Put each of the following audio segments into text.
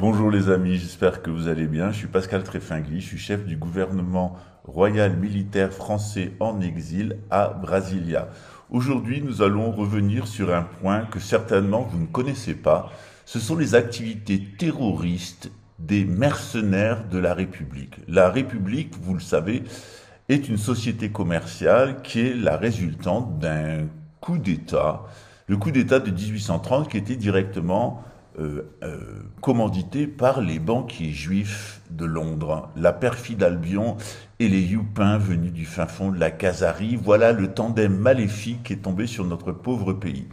Bonjour les amis, j'espère que vous allez bien. Je suis Pascal Tréfingui, je suis chef du gouvernement royal militaire français en exil à Brasilia. Aujourd'hui, nous allons revenir sur un point que certainement vous ne connaissez pas. Ce sont les activités terroristes des mercenaires de la République. La République, vous le savez, est une société commerciale qui est la résultante d'un coup d'État, le coup d'État de 1830 qui était directement commandité par les banquiers juifs de Londres, la perfide Albion et les Youpins venus du fin fond de la Khazarie. Voilà le tandem maléfique qui est tombé sur notre pauvre pays.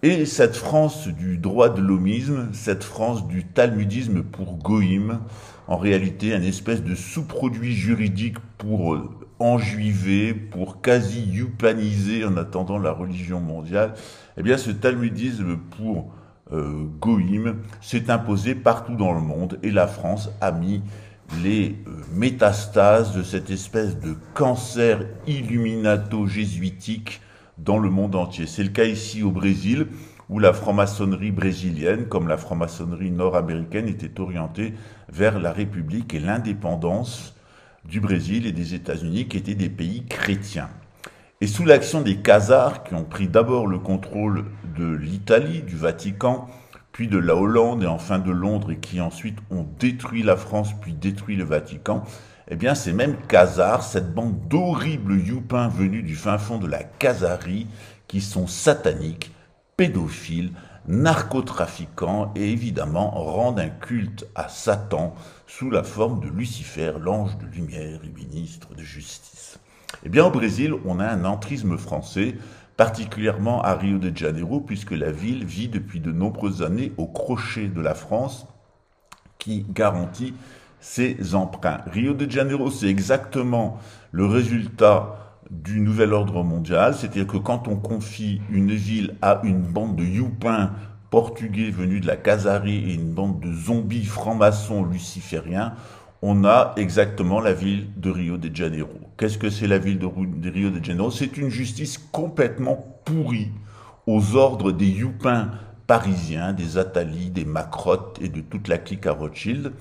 Et cette France du droit de l'homisme, cette France du talmudisme pour goïm, en réalité un espèce de sous-produit juridique pour enjuiver, pour quasi-youpaniser en attendant la religion mondiale, eh bien ce talmudisme pour goïm s'est imposé partout dans le monde et la France a mis les métastases de cette espèce de cancer illuminato-jésuitique dans le monde entier. C'est le cas ici au Brésil, où la franc-maçonnerie brésilienne, comme la franc-maçonnerie nord-américaine, était orientée vers la République et l'indépendance du Brésil et des États-Unis, qui étaient des pays chrétiens. Et sous l'action des Khazars, qui ont pris d'abord le contrôle de l'Italie, du Vatican, puis de la Hollande et enfin de Londres, et qui ensuite ont détruit la France, puis détruit le Vatican, eh bien ces mêmes Khazars, cette bande d'horribles youpins venus du fin fond de la Khazarie, qui sont sataniques, pédophiles, narcotrafiquants et évidemment rendent un culte à Satan sous la forme de Lucifer, l'ange de lumière et ministre de justice. Eh bien, au Brésil, on a un entrisme français, particulièrement à Rio de Janeiro, puisque la ville vit depuis de nombreuses années au crochet de la France qui garantit ses emprunts. Rio de Janeiro, c'est exactement le résultat du nouvel ordre mondial, c'est-à-dire que quand on confie une ville à une bande de youpins portugais venus de la Khazarie et une bande de zombies francs-maçons lucifériens, on a exactement la ville de Rio de Janeiro. Qu'est-ce que c'est la ville de Rio de Janeiro? C'est une justice complètement pourrie aux ordres des youpins parisiens, des Attali, des Macrotte et de toute la clique à Rothschild.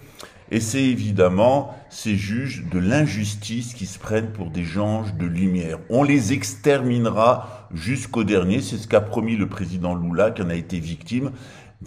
Et c'est évidemment ces juges de l'injustice qui se prennent pour des anges de lumière. On les exterminera jusqu'au dernier, c'est ce qu'a promis le président Lula qui en a été victime.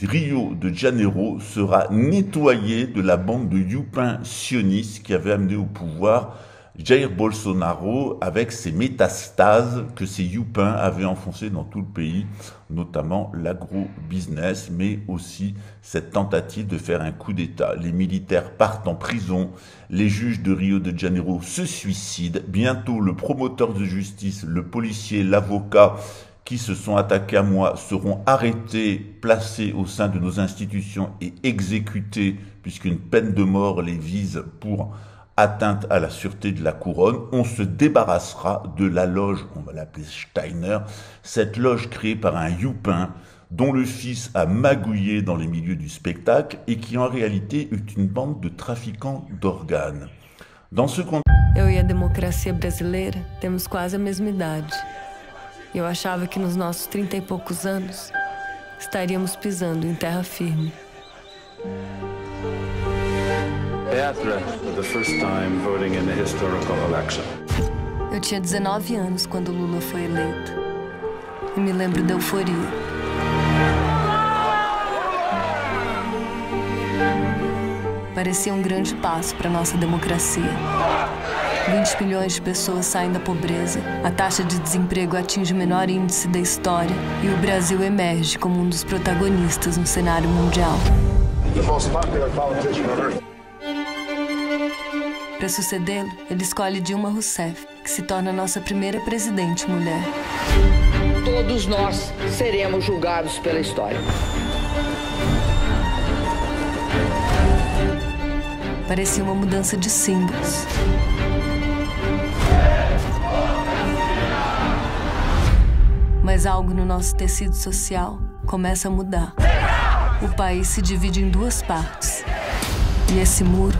Rio de Janeiro sera nettoyé de la bande de youpins sionistes qui avait amené au pouvoir Jair Bolsonaro avec ses métastases que ces youpins avaient enfoncées dans tout le pays, notamment l'agro-business, mais aussi cette tentative de faire un coup d'État. Les militaires partent en prison, les juges de Rio de Janeiro se suicident, bientôt le promoteur de justice, le policier, l'avocat, qui se sont attaqués à moi seront arrêtés, placés au sein de nos institutions et exécutés, puisqu'une peine de mort les vise pour atteinte à la sûreté de la couronne. On se débarrassera de la loge, on va l'appeler Steiner, cette loge créée par un youpin dont le fils a magouillé dans les milieux du spectacle et qui en réalité est une bande de trafiquants d'organes. Dans ce contexte... Eu e a democracia brasileira temos quase a mesma idade. Eu achava que nos nossos 30 e poucos anos estaríamos pisando em terra firme. Petra, for the first time voting in a historical election. Eu tinha 19 anos quando Lula foi eleito. E me lembro da euforia. Parecia um grande passo para nossa democracia. 20 milhões de pessoas saem da pobreza, a taxa de desemprego atinge o menor índice da história e o Brasil emerge como um dos protagonistas no cenário mundial. Para sucedê-lo, ele escolhe Dilma Rousseff, que se torna a nossa primeira presidente mulher. Todos nós seremos julgados pela história. Parecia uma mudança de símbolos. Mas algo no nosso tecido social começa a mudar. O país se divide em duas partes. E esse muro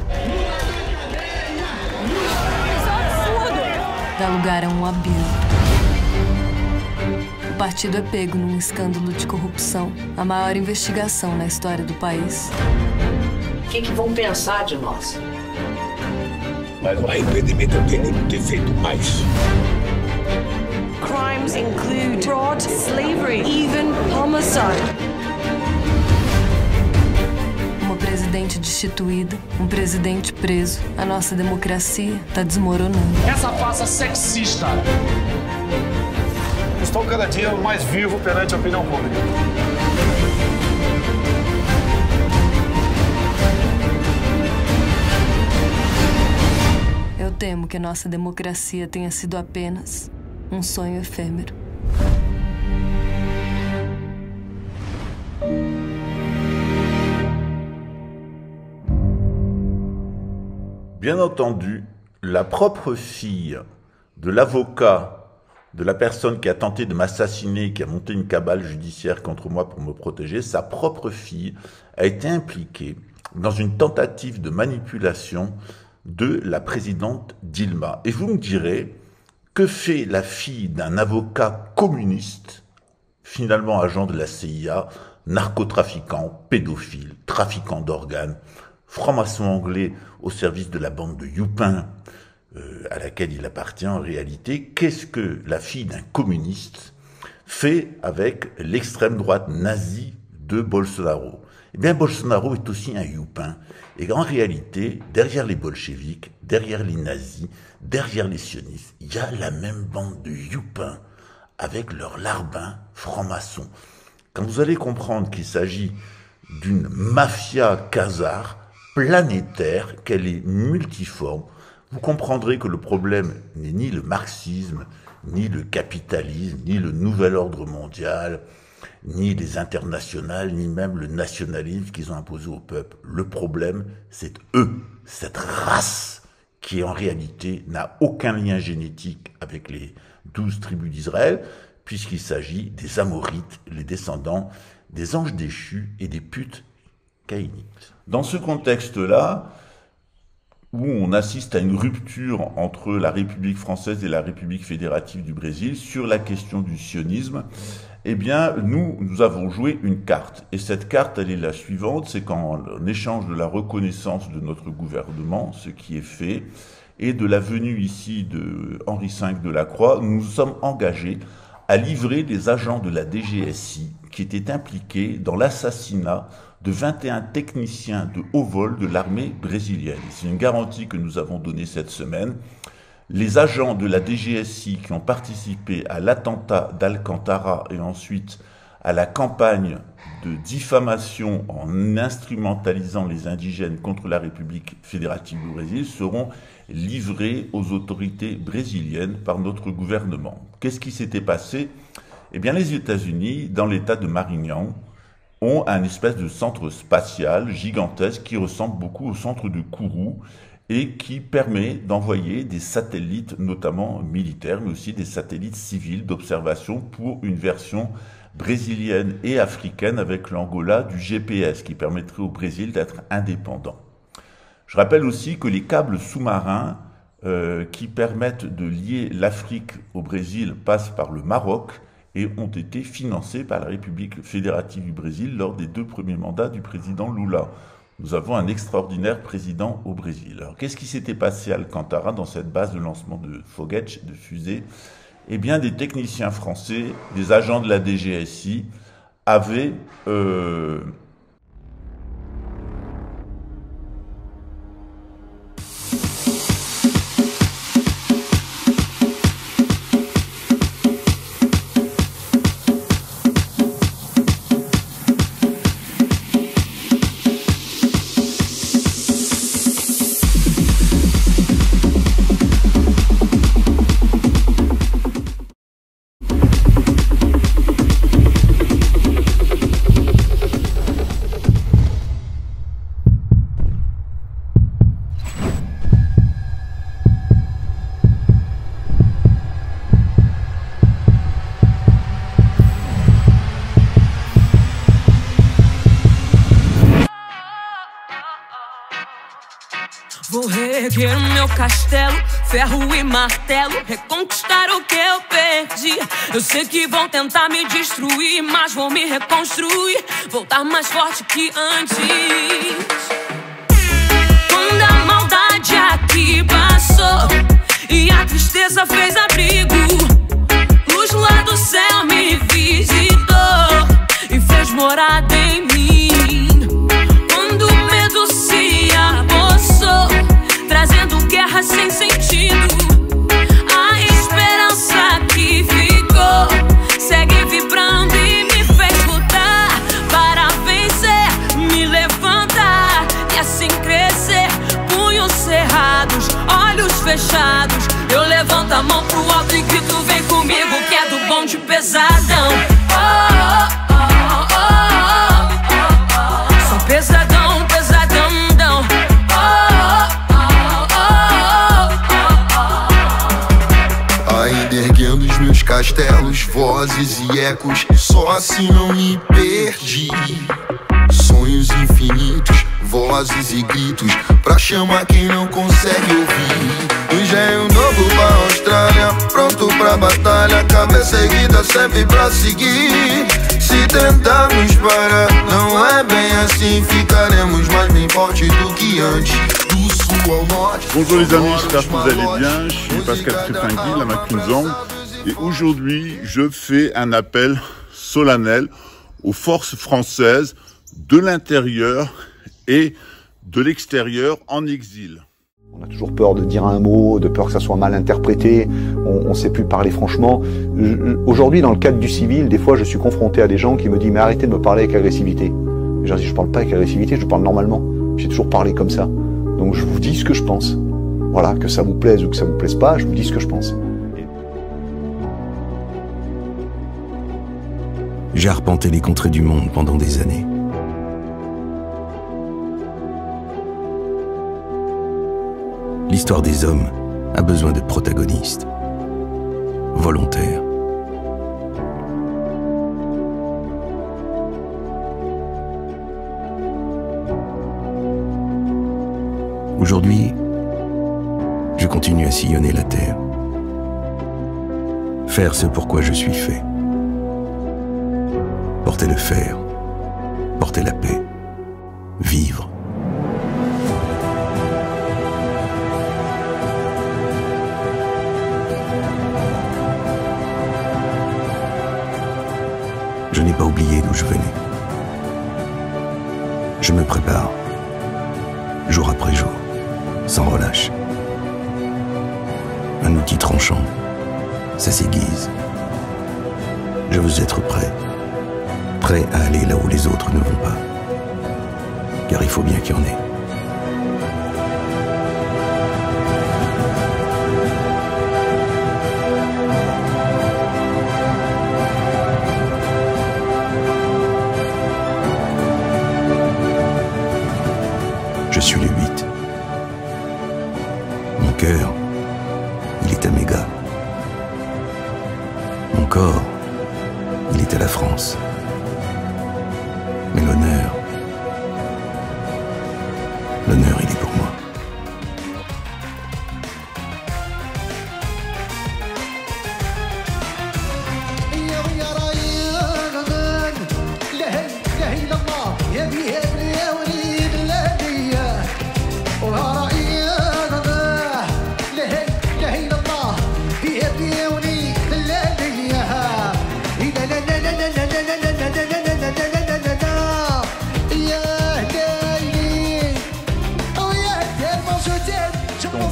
dá lugar a um abismo. O partido é pego num escândalo de corrupção, a maior investigação na história do país. que vão pensar de nós. Mas o arrependimento eu tenho de ter feito mais. Crimes include fraud, slavery, even homicide. Uma presidente destituída, um presidente preso. A nossa democracia está desmoronando. Essa farsa sexista. Estou cada dia mais vivo perante a opinião pública. Eu temo que a nossa democracia tenha sido apenas um sonho efêmero. Bien entendu, la propre fille de l'avocat de la personne qui a tenté de m'assassiner, qui a monté une cabale judiciaire contre moi pour me protéger, sa propre fille a été impliquée dans une tentative de manipulation de la présidente Dilma. Et vous me direz, que fait la fille d'un avocat communiste, finalement agent de la CIA, narcotrafiquant, pédophile, trafiquant d'organes, franc-maçon anglais au service de la bande de Youpin, à laquelle il appartient en réalité? Qu'est-ce que la fille d'un communiste fait avec l'extrême droite nazie de Bolsonaro? Eh bien, Bolsonaro est aussi un Youpin. Et en réalité, derrière les bolcheviks, derrière les nazis, derrière les sionistes, il y a la même bande de Youpins avec leurs larbins francs-maçons. Quand vous allez comprendre qu'il s'agit d'une mafia khazare planétaire, qu'elle est multiforme, vous comprendrez que le problème n'est ni le marxisme, ni le capitalisme, ni le nouvel ordre mondial, ni les internationales, ni même le nationalisme qu'ils ont imposé au peuple. Le problème, c'est eux, cette race qui en réalité n'a aucun lien génétique avec les 12 tribus d'Israël, puisqu'il s'agit des Amorites, les descendants des anges déchus et des putes caïnites. Dans ce contexte-là, où on assiste à une rupture entre la République française et la République fédérative du Brésil sur la question du sionisme, eh bien, nous avons joué une carte. Et cette carte, elle est la suivante, c'est qu'en échange de la reconnaissance de notre gouvernement, ce qui est fait, et de la venue ici de Henri V de la Croix, nous nous sommes engagés à livrer des agents de la DGSI qui étaient impliqués dans l'assassinat de 21 techniciens de haut vol de l'armée brésilienne. C'est une garantie que nous avons donnée cette semaine. Les agents de la DGSI qui ont participé à l'attentat d'Alcantara et ensuite à la campagne de diffamation en instrumentalisant les indigènes contre la République fédérative du Brésil seront livrés aux autorités brésiliennes par notre gouvernement. Qu'est-ce qui s'était passé? Eh bien, les États-Unis, dans l'État de Maranhão, ont un espèce de centre spatial gigantesque qui ressemble beaucoup au centre de Kourou et qui permet d'envoyer des satellites, notamment militaires, mais aussi des satellites civils d'observation pour une version brésilienne et africaine avec l'Angola du GPS, qui permettrait au Brésil d'être indépendant. Je rappelle aussi que les câbles sous-marins qui permettent de lier l'Afrique au Brésil passent par le Maroc et ont été financés par la République fédérative du Brésil lors des 2 premiers mandats du président Lula. Nous avons un extraordinaire président au Brésil. Alors, qu'est-ce qui s'était passé à Alcantara dans cette base de lancement de Foguete, de fusée? Eh bien, des techniciens français, des agents de la DGSI avaient Vou reerguer o meu castelo, ferro e martelo, reconquistar o que eu perdi. Eu sei que vão tentar me destruir, mas vou me reconstruir, voltar mais forte que antes. tristeza fez abrigo. Luz lá do céu me visitou e fez morada em mim. Quando o medo se apossou, trazendo guerra sem sentido, a esperança que ficou segue vibrando e me fez lutar para vencer, me levantar e assim crescer. Punhos cerrados, olhos fechados, eu levanto a mão pro alto e grito: vem comigo que é do bonde pesadão. Sou pesadão, pesadão. Ainda erguendo os meus castelos, vozes e ecos, só assim não me perdi. Sonhos infinitos, vozes e gritos, pra chamar quem não consegue ouvir. Engenho novo pra Austrália, pronto pra batalha, cabeça erguida sempre pra seguir. Se tentarmos parar, não é bem assim, ficaremos mais bem fortes do que antes. Do sul ao norte. Bonjour les amis, j'espère que vous allez bien. Je suis Pascal Trépingui, la Macunzang, et aujourd'hui je fais un appel solennel aux forces françaises de l'intérieur et de l'extérieur en exil. On a toujours peur de dire un mot, de peur que ça soit mal interprété, on ne sait plus parler franchement. Aujourd'hui, dans le cadre du civil, des fois je suis confronté à des gens qui me disent « mais arrêtez de me parler avec agressivité ». Et je leur dis « je ne parle pas avec agressivité, je parle normalement, j'ai toujours parlé comme ça ». Donc je vous dis ce que je pense. Voilà, que ça vous plaise ou que ça vous plaise pas, je vous dis ce que je pense. J'ai arpenté les contrées du monde pendant des années. L'histoire des hommes a besoin de protagonistes, volontaires. Aujourd'hui, je continue à sillonner la terre, faire ce pour quoi je suis fait. Porter le fer, porter la paix, vivre. Je n'ai pas oublié d'où je venais. Je me prépare, jour après jour, sans relâche. Un outil tranchant, ça s'aiguise. Je veux être prêt à aller là où les autres ne vont pas. Car il faut bien qu'il y en ait. Je suis le 8. Mon cœur, il est à mes gars. Mon corps, il est à la France. Mais l'honneur, il est pour moi.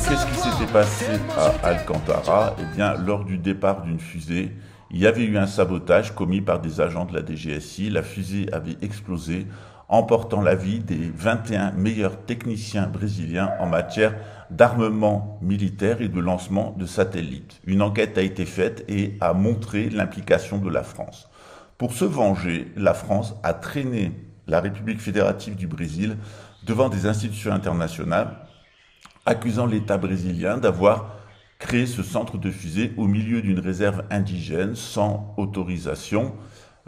Qu'est-ce qui s'était passé à Alcantara? Eh bien, lors du départ d'une fusée, il y avait eu un sabotage commis par des agents de la DGSI. La fusée avait explosé, emportant la vie des 21 meilleurs techniciens brésiliens en matière d'armement militaire et de lancement de satellites. Une enquête a été faite et a montré l'implication de la France. Pour se venger, la France a traîné la République fédérative du Brésil devant des institutions internationales, accusant l'État brésilien d'avoir créé ce centre de fusée au milieu d'une réserve indigène sans autorisation.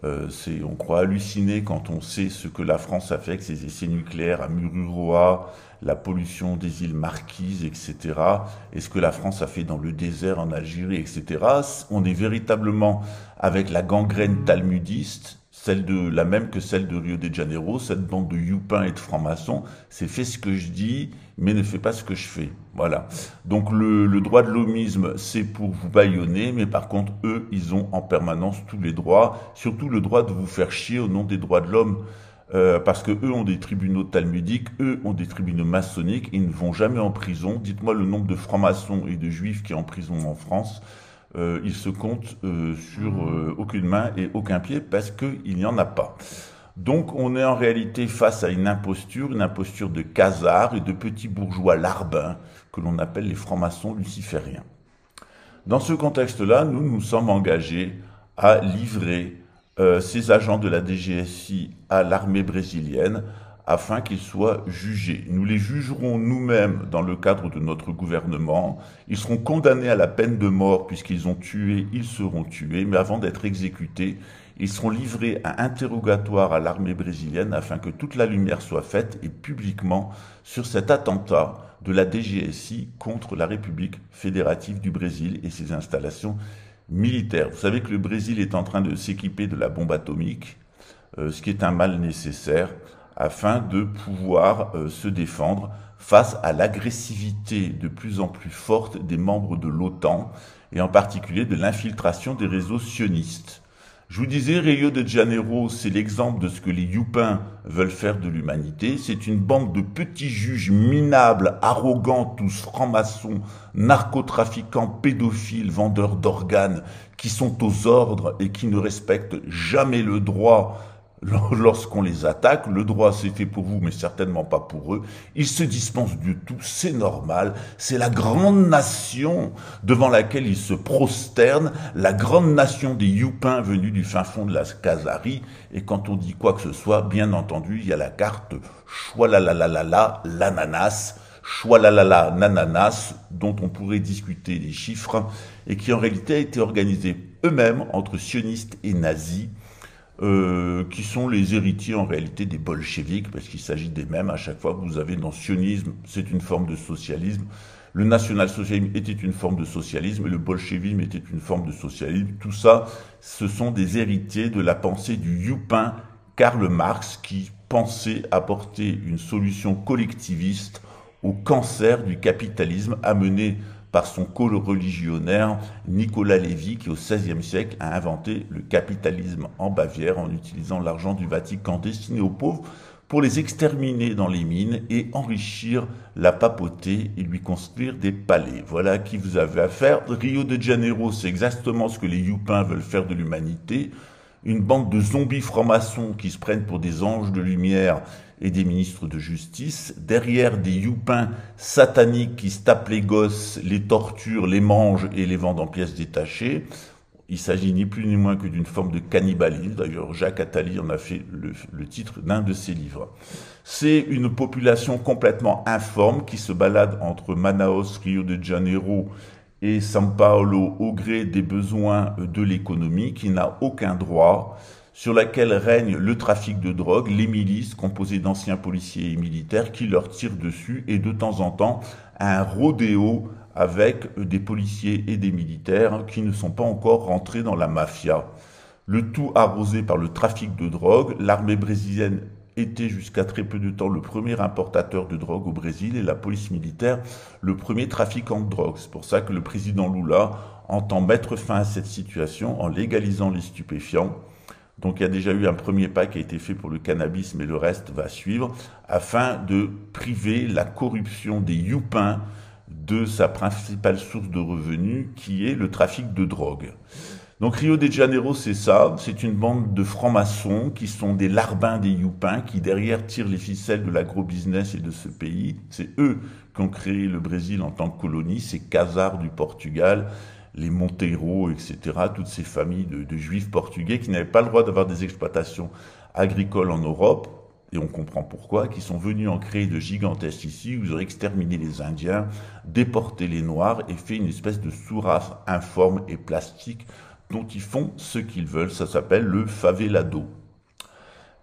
On croit halluciner quand on sait ce que la France a fait avec ses essais nucléaires à Mururoa, la pollution des îles Marquises, etc. Et ce que la France a fait dans le désert en Algérie, etc. On est véritablement avec la gangrène talmudiste. la même que celle de Rio de Janeiro, cette bande de youpins et de francs-maçons, c'est fais ce que je dis, mais ne fais pas ce que je fais. Voilà. Donc le droit de l'homisme, c'est pour vous bâillonner, mais par contre, eux, ils ont en permanence tous les droits, surtout le droit de vous faire chier au nom des droits de l'homme, parce que eux ont des tribunaux talmudiques, eux ont des tribunaux maçonniques, ils ne vont jamais en prison. Dites-moi le nombre de francs-maçons et de juifs qui sont en prison en France. Il se compte sur aucune main et aucun pied parce qu'il n'y en a pas. Donc on est en réalité face à une imposture de casards et de petits bourgeois larbins que l'on appelle les francs-maçons lucifériens. Dans ce contexte-là, nous nous sommes engagés à livrer ces agents de la DGSI à l'armée brésilienne afin qu'ils soient jugés. Nous les jugerons nous-mêmes dans le cadre de notre gouvernement. Ils seront condamnés à la peine de mort puisqu'ils ont tué, ils seront tués, mais avant d'être exécutés, ils seront livrés à interrogatoire à l'armée brésilienne afin que toute la lumière soit faite et publiquement sur cet attentat de la DGSI contre la République fédérative du Brésil et ses installations militaires. Vous savez que le Brésil est en train de s'équiper de la bombe atomique, ce qui est un mal nécessaire, afin de pouvoir se défendre face à l'agressivité de plus en plus forte des membres de l'OTAN, et en particulier de l'infiltration des réseaux sionistes. Je vous disais, Rio de Janeiro, c'est l'exemple de ce que les youpins veulent faire de l'humanité. C'est une bande de petits juges minables, arrogants, tous francs-maçons, narcotrafiquants, pédophiles, vendeurs d'organes, qui sont aux ordres et qui ne respectent jamais le droit. Lorsqu'on les attaque, le droit c'est fait pour vous, mais certainement pas pour eux. Ils se dispensent de tout, c'est normal. C'est la grande nation devant laquelle ils se prosternent, la grande nation des youpins venus du fin fond de la Kazari. Et quand on dit quoi que ce soit, bien entendu, il y a la carte choualalalala, l'ananas, choualalala, nananas, dont on pourrait discuter les chiffres, et qui en réalité a été organisée eux-mêmes entre sionistes et nazis, qui sont les héritiers en réalité des bolcheviks, parce qu'il s'agit des mêmes. À chaque fois que vous avez dans sionisme, c'est une forme de socialisme. Le national-socialisme était une forme de socialisme et le bolchevisme était une forme de socialisme. Tout ça, ce sont des héritiers de la pensée du youpin Karl Marx, qui pensait apporter une solution collectiviste au cancer du capitalisme amené par son co-religionnaire Nicolas Lévy, qui au XVIe siècle a inventé le capitalisme en Bavière en utilisant l'argent du Vatican destiné aux pauvres pour les exterminer dans les mines et enrichir la papauté et lui construire des palais. Voilà à qui vous avez affaire. Rio de Janeiro, c'est exactement ce que les youpins veulent faire de l'humanité. Une bande de zombies francs-maçons qui se prennent pour des anges de lumière et des ministres de justice, derrière des youpins sataniques qui se tapent les gosses, les torturent, les mangent et les vendent en pièces détachées. Il s'agit ni plus ni moins que d'une forme de cannibalisme. D'ailleurs, Jacques Attali en a fait le titre d'un de ses livres. C'est une population complètement informe qui se balade entre Manaus, Rio de Janeiro et São Paulo au gré des besoins de l'économie, qui n'a aucun droit, sur laquelle règne le trafic de drogue, les milices composées d'anciens policiers et militaires qui leur tirent dessus, et de temps en temps un rodéo avec des policiers et des militaires qui ne sont pas encore rentrés dans la mafia. Le tout arrosé par le trafic de drogue. L'armée brésilienne était jusqu'à très peu de temps le premier importateur de drogue au Brésil et la police militaire le premier trafiquant de drogue. C'est pour ça que le président Lula entend mettre fin à cette situation en légalisant les stupéfiants. Donc il y a déjà eu un premier pas qui a été fait pour le cannabis, mais le reste va suivre, afin de priver la corruption des youpins de sa principale source de revenus, qui est le trafic de drogue. Donc Rio de Janeiro, c'est ça, c'est une bande de francs-maçons qui sont des larbins des youpins, qui derrière tirent les ficelles de l'agro-business et de ce pays. C'est eux qui ont créé le Brésil en tant que colonie, ces casards du Portugal, les Monteiro, etc., toutes ces familles de juifs portugais qui n'avaient pas le droit d'avoir des exploitations agricoles en Europe, et on comprend pourquoi, qui sont venus en créer de gigantesques ici, où ils ont exterminé les Indiens, déporté les Noirs et fait une espèce de sous-race informe et plastique dont ils font ce qu'ils veulent. Ça s'appelle le favelado.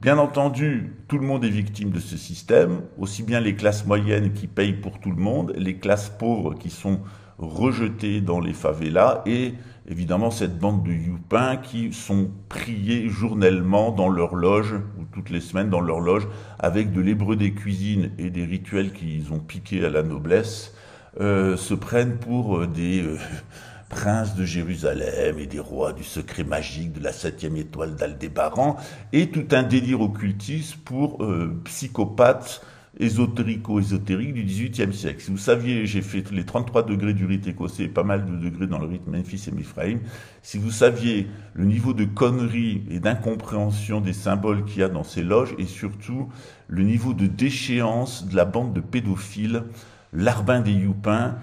Bien entendu, tout le monde est victime de ce système, aussi bien les classes moyennes qui payent pour tout le monde, les classes pauvres qui sont rejetés dans les favelas, et évidemment cette bande de youpins qui sont priés journellement dans leur loge, ou toutes les semaines dans leur loge, avec de l'hébreu des cuisines et des rituels qu'ils ont piqués à la noblesse, se prennent pour des princes de Jérusalem et des rois du secret magique de la 7e étoile d'Aldébaran, et tout un délire occultiste pour psychopathes ésotérico-ésotériques du XVIIIe siècle. Si vous saviez, j'ai fait les 33 degrés du rite écossais, pas mal de degrés dans le rite Memphis et Mizraïm, si vous saviez le niveau de conneries et d'incompréhension des symboles qu'il y a dans ces loges, et surtout le niveau de déchéance de la bande de pédophiles, larbin des youpins,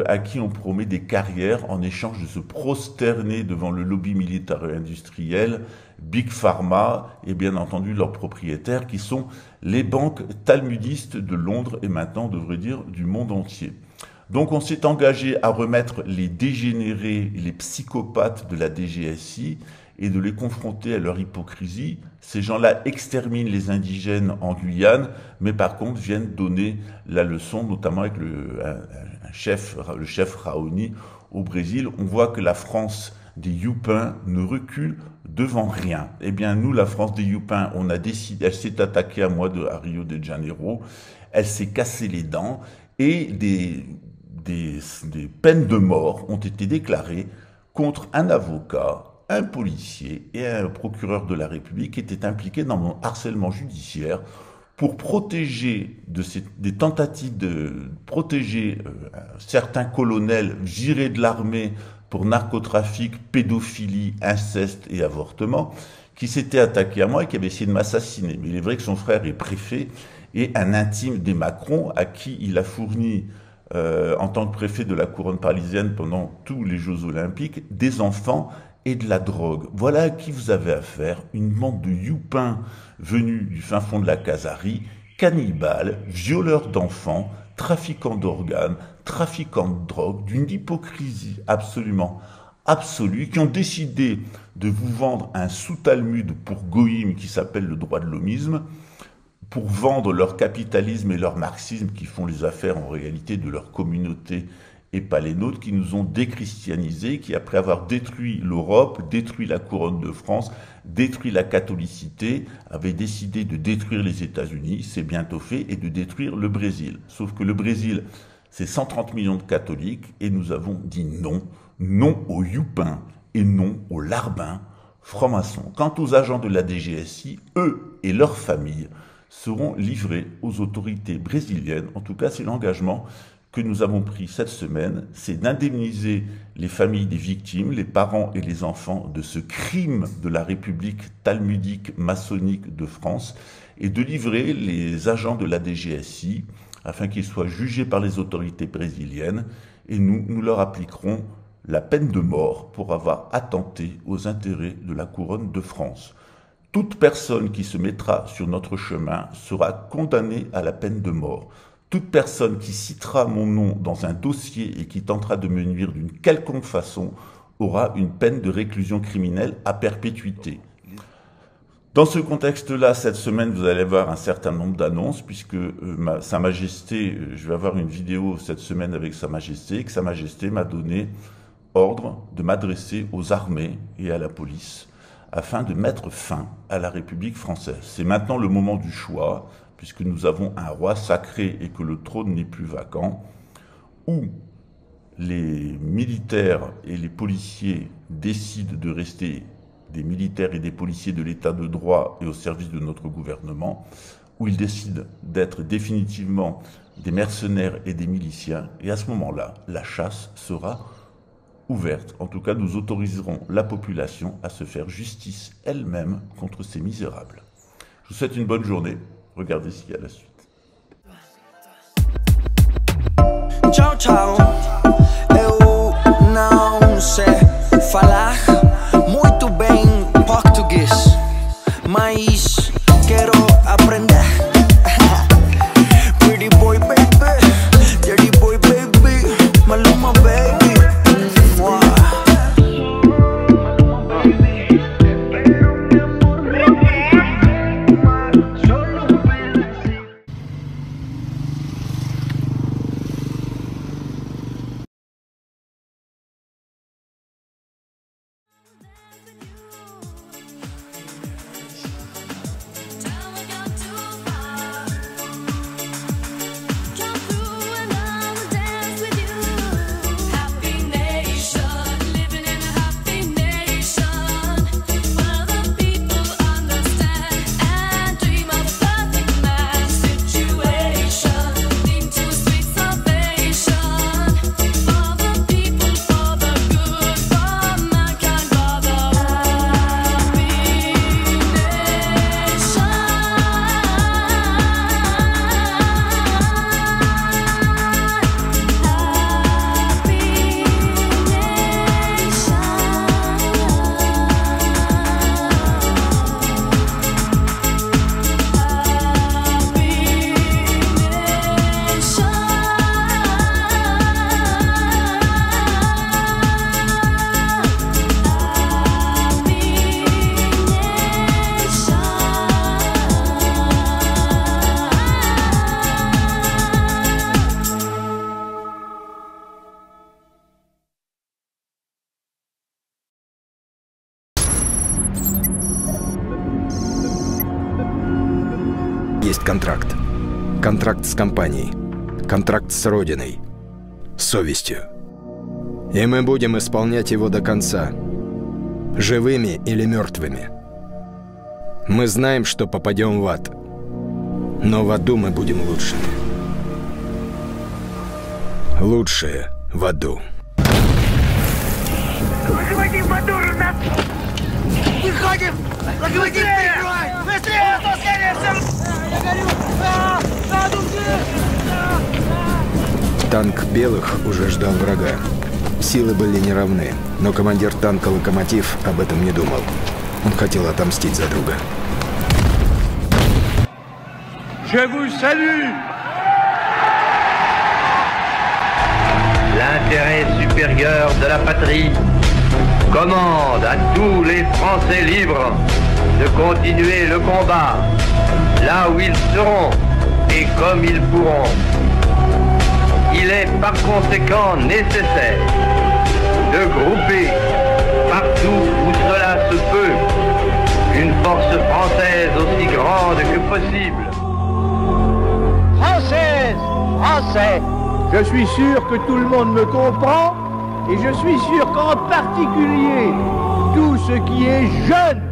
à qui on promet des carrières en échange de se prosterner devant le lobby militaire et industriel, Big Pharma et bien entendu leurs propriétaires qui sont les banques talmudistes de Londres et maintenant, on devrait dire, du monde entier. Donc on s'est engagé à remettre les dégénérés, les psychopathes de la DGSI et de les confronter à leur hypocrisie. Ces gens-là exterminent les indigènes en Guyane, mais par contre viennent donner la leçon, notamment avec le chef Raoni au Brésil. On voit que la France des youpins ne recule devant rien. Eh bien, nous, la France des youpins, on a décidé, elle s'est attaquée à Rio de Janeiro, elle s'est cassé les dents, et des peines de mort ont été déclarées contre un avocat, un policier et un procureur de la République qui étaient impliqués dans mon harcèlement judiciaire pour protéger des tentatives de protéger certains colonels virés de l'armée pour narcotrafic, pédophilie, inceste et avortement, qui s'étaient attaqués à moi et qui avaient essayé de m'assassiner. Mais il est vrai que son frère est préfet et un intime des Macron à qui il a fourni, en tant que préfet de la couronne parisienne pendant tous les Jeux Olympiques, des enfants et de la drogue. Voilà à qui vous avez affaire, une bande de youpins venus du fin fond de la Casarie, cannibales, violeurs d'enfants, trafiquants d'organes, trafiquants de drogue, d'une hypocrisie absolument absolue, qui ont décidé de vous vendre un sous-talmud pour goïm qui s'appelle le droit de l'homisme, pour vendre leur capitalisme et leur marxisme qui font les affaires en réalité de leur communauté et pas les nôtres, qui nous ont déchristianisés, qui après avoir détruit l'Europe, détruit la couronne de France, détruit la catholicité, avaient décidé de détruire les États-Unis, c'est bientôt fait, et de détruire le Brésil. Sauf que le Brésil, c'est 130 millions de catholiques, et nous avons dit non, non aux youpins, et non aux larbins francs-maçons. Quant aux agents de la DGSI, eux et leurs familles seront livrés aux autorités brésiliennes. En tout cas, c'est l'engagement que nous avons pris cette semaine, c'est d'indemniser les familles des victimes, les parents et les enfants de ce crime de la République talmudique maçonnique de France, et de livrer les agents de la DGSI afin qu'ils soient jugés par les autorités brésiliennes, et nous leur appliquerons la peine de mort pour avoir attenté aux intérêts de la couronne de France. Toute personne qui se mettra sur notre chemin sera condamnée à la peine de mort. Toute personne qui citera mon nom dans un dossier et qui tentera de me nuire d'une quelconque façon aura une peine de réclusion criminelle à perpétuité. Dans ce contexte-là, cette semaine, vous allez voir un certain nombre d'annonces, puisque Sa Majesté, je vais avoir une vidéo cette semaine avec Sa Majesté, et que Sa Majesté m'a donné ordre de m'adresser aux armées et à la police, afin de mettre fin à la République française. C'est maintenant le moment du choix, puisque nous avons un roi sacré et que le trône n'est plus vacant, où les militaires et les policiers décident de rester des militaires et des policiers de l'état de droit et au service de notre gouvernement, où ils décident d'être définitivement des mercenaires et des miliciens, et à ce moment-là, la chasse sera ouverte. En tout cas, nous autoriserons la population à se faire justice elle-même contre ces misérables. Je vous souhaite une bonne journée. Regardez ce qu'il y a à la suite. Tchau, tchau. Eu não sei falar muito bem português, mas quero aprender. Pretty boy, baby, dirty boy, baby, Maluma, baby. контракт. Контракт с компанией. Контракт с Родиной. С совестью. И мы будем исполнять его до конца. Живыми или мертвыми. Мы знаем, что попадем в ад. Но в аду мы будем лучшими. Лучшие в аду. Локомотив мотор у нас! Выходим! Локомотив прикрывай! Быстрее! Я горю! Танк белых уже ждал врага. Силы были неравны, но командир танка «Локомотив» об этом не думал. Он хотел отомстить за друга. Je vous salue! L'intérêt supérieur de la patrie commande à tous les Français libres de continuer le combat là où ils seront et comme ils pourront. Il est par conséquent nécessaire de grouper partout où cela se peut une force française aussi grande que possible. Française, Français, je suis sûr que tout le monde me comprend et je suis sûr qu'en particulier tout ce qui est jeune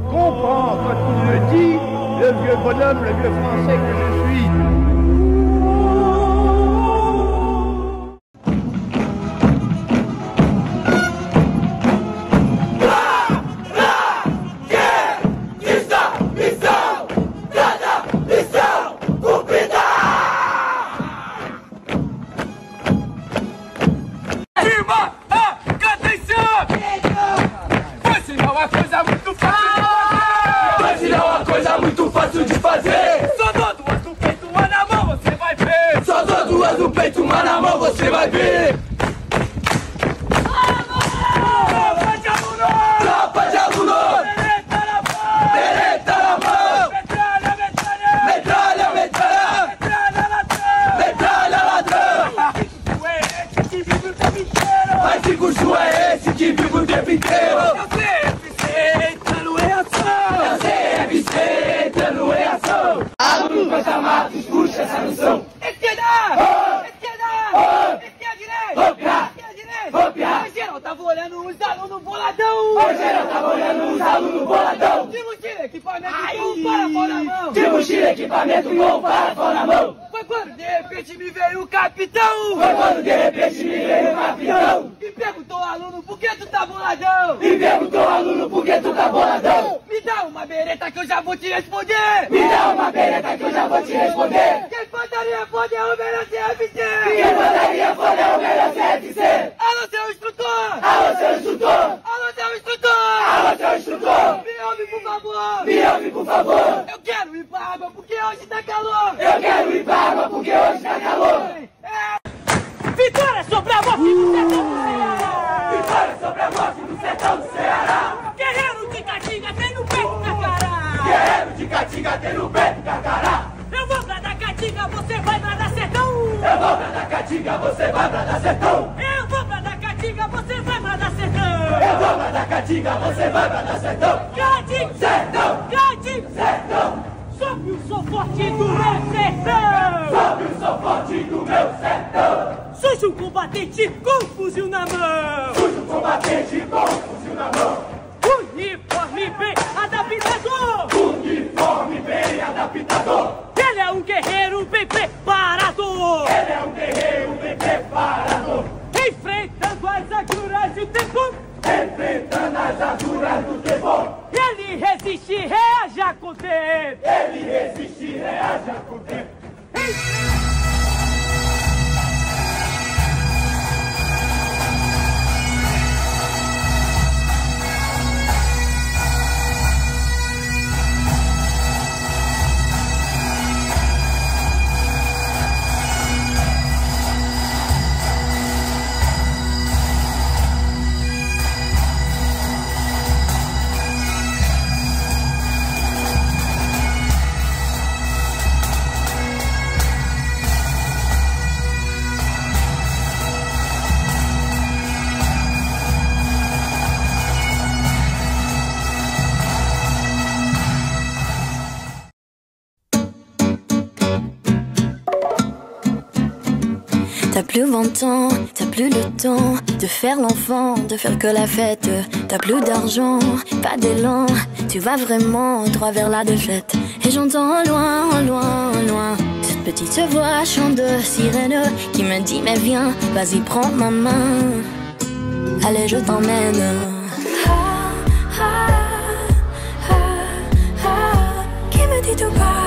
comprend quand il me dit, le vieux bonhomme, le vieux Français que je suis. Vitória sobre a morte do sertão do Ceará! Vitória sobre a morte do sertão do Ceará! Guerreiro de Caatinga tem no peito da cara! Guerreiro de Caatinga tem no peito da cara! Eu vou pra da Caatinga, você vai pra da sertão! Eu vou pra da Caatinga, você vai pra da sertão! Eu vou pra da Caatinga, você vai pra da sertão! Eu vou pra da Caatinga, você vai pra da sertão! Caatinga! Sertão! Caatinga! Sertão! Sobe o som forte do meu sertão! Sobe o som forte do meu sertão! Surge um combatente com fuzil na mão! Surge um combatente com fuzil na mão! Uniforme bem adaptado! Uniforme bem adaptado! Ele é um guerreiro bem preparado! Ele é um guerreiro bem preparado! Enfrentando as agruras do tempo! Enfrentando as agruras do tempo! Ele resiste, reage a conter! Ele resiste, reage a conter! T'as plus 20 ans, t'as plus le temps de faire l'enfant, de faire que la fête. T'as plus d'argent, pas d'élan, tu vas vraiment droit vers la défaite. Et j'entends au loin, au loin, au loin cette petite voix chant de sirène qui me dit mais viens, vas-y prends ma main, allez je t'emmène. Qui me dit tout bas.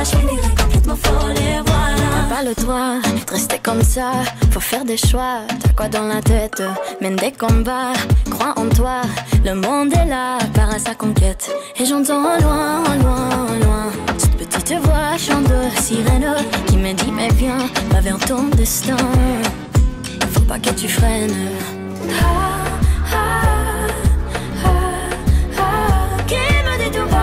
Je finirai complètement folle et voilà. T'as pas le droit de rester comme ça, faut faire des choix. T'as quoi dans la tête? Mène des combats, crois en toi. Le monde est là, part à sa conquête. Et j'entends au loin, au loin, au loin cette petite voix chant de sirène qui me dit mais viens, va vers ton destin. Faut pas que tu freines. Qui me dit tout bas.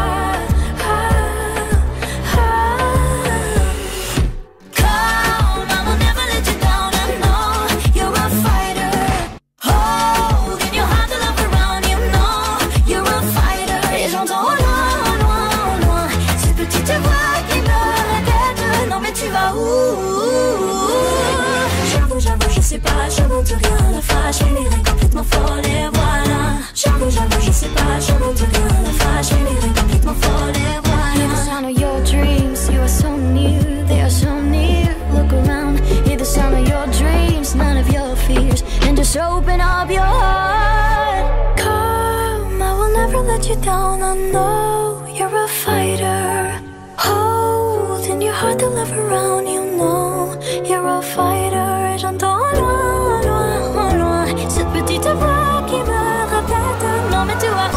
Je monte rien, la fâche, je finirai complètement folle et voilà. J'avoue, je sais pas, je monte rien, la fâche, je finirai complètement folle et voilà. Hear the sound of your dreams, you are so near, they are so near. Look around, hear the sound of your dreams, none of your fears, and just open up your heart. Come, I will never let you down, I know you're a fighter. Hold in your heart the love around, you know you're a fighter. Et j'entends loin, loin, loin cette petite voix qui me répète non mais tu vois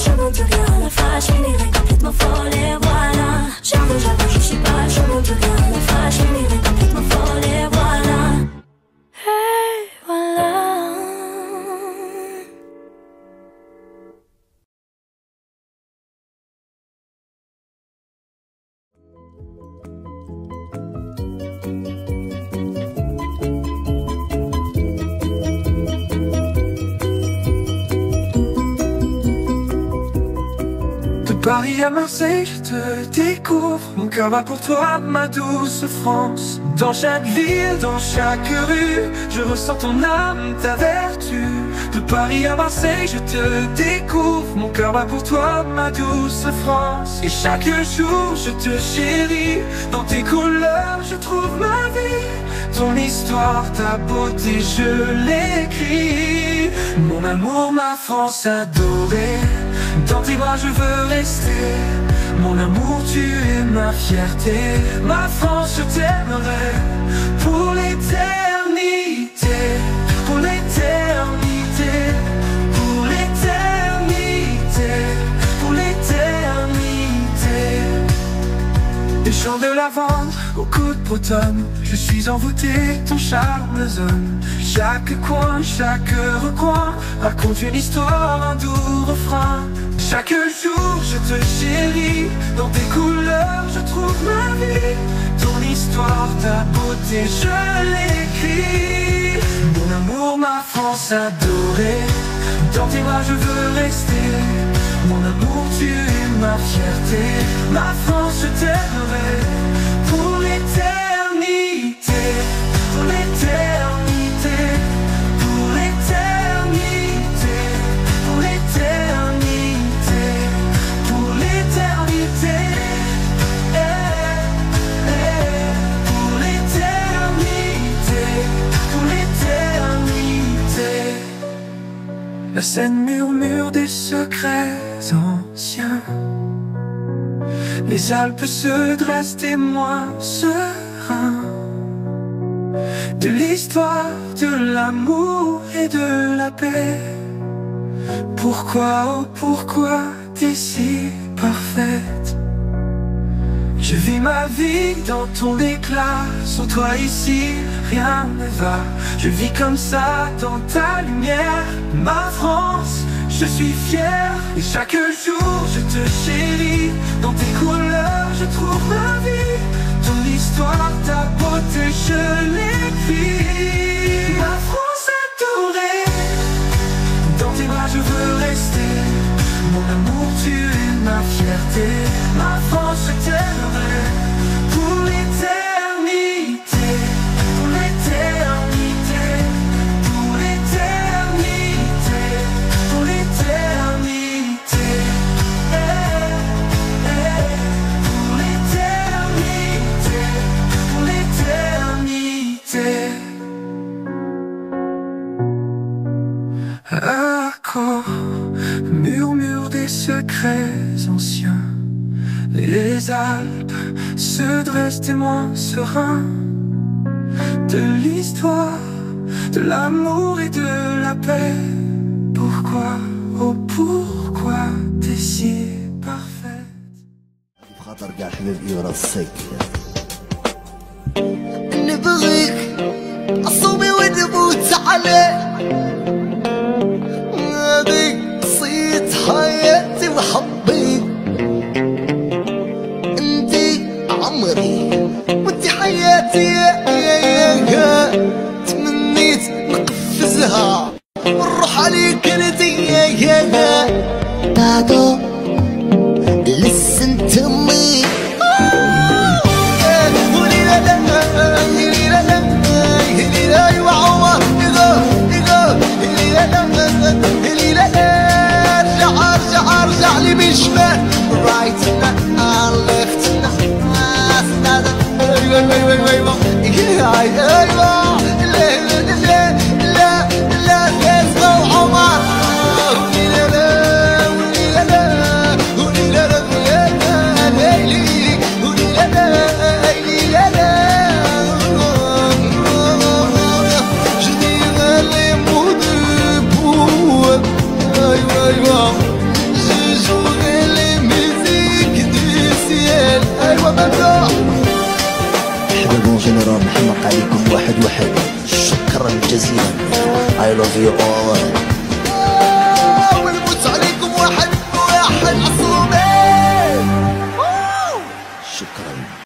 je monte rien, la fâche, je finirai complètement folle et voilà. J'avoue, je sais pas, je monte rien, la fâche, je finirai complètement folle et voilà. Et voilà. Paris à Marseille, je te découvre. Mon cœur bat pour toi, ma douce France. Dans chaque ville, dans chaque rue, je ressens ton âme, ta vertu. De Paris à Marseille, je te découvre. Mon cœur bat pour toi, ma douce France. Et chaque jour, je te chéris. Dans tes couleurs, je trouve ma vie. Ton histoire, ta beauté, je l'écris. Mon amour, ma France adorée. Dans tes bras je veux rester. Mon amour, tu es ma fierté. Ma France, je t'aimerai pour l'éternité. Pour l'éternité. Pour l'éternité. Pour l'éternité. Des champs de lavande aux côtes bretonnes, je suis envoûté, ton charme zone. Chaque coin, chaque recoin raconte une histoire, un doux refrain. Chaque jour je te chéris, dans tes couleurs je trouve ma vie. Ton histoire, ta beauté, je l'écris. Mon amour, ma France adorée, dans tes bras je veux rester. Mon amour, tu es ma fierté. Ma France, je t'aimerai pour l'éternité. Pour l'éternité. Pour l'éternité. Pour l'éternité. Pour l'éternité. Pour l'éternité. Pour l'éternité. La Seine murmure des secrets anciens. Les Alpes se dressent témoins sereins. de l'histoire, de l'amour et de la paix. Pourquoi, oh pourquoi t'es si parfaite? Je vis ma vie dans ton éclat, sans toi ici rien ne va. Je vis comme ça dans ta lumière, ma France, je suis fier. Et chaque jour je te chéris, dans tes couleurs je trouve ma vie. Ton histoire, ta beauté, je l'écris. Ma France adorée, dans tes bras je veux rester. Mon amour, tu es ma fierté. Ma France, je t'aimerai pour l'éternité, pour l'éternité, pour l'éternité, pour l'éternité, pour l'éternité, pour l'éternité. Accord, murmure des secrets anciens. Les Alpes se dressent témoins sereins de l'histoire, de l'amour et de la paix. Pourquoi, oh pourquoi t'es si parfaite? نبغيك أصومي ونموت عليه، هذه قصية حياتي وحبي، انتي عمري وانتي حياتي، تمنيت نقفزها ونروح عليك انتي دادو listen to me. ارجع لي من شمال right now left now ايوه لا فاز وعمر حبيبون جنرال نحمق عليكم واحد واحد. شكرا جزيلا. I love you all.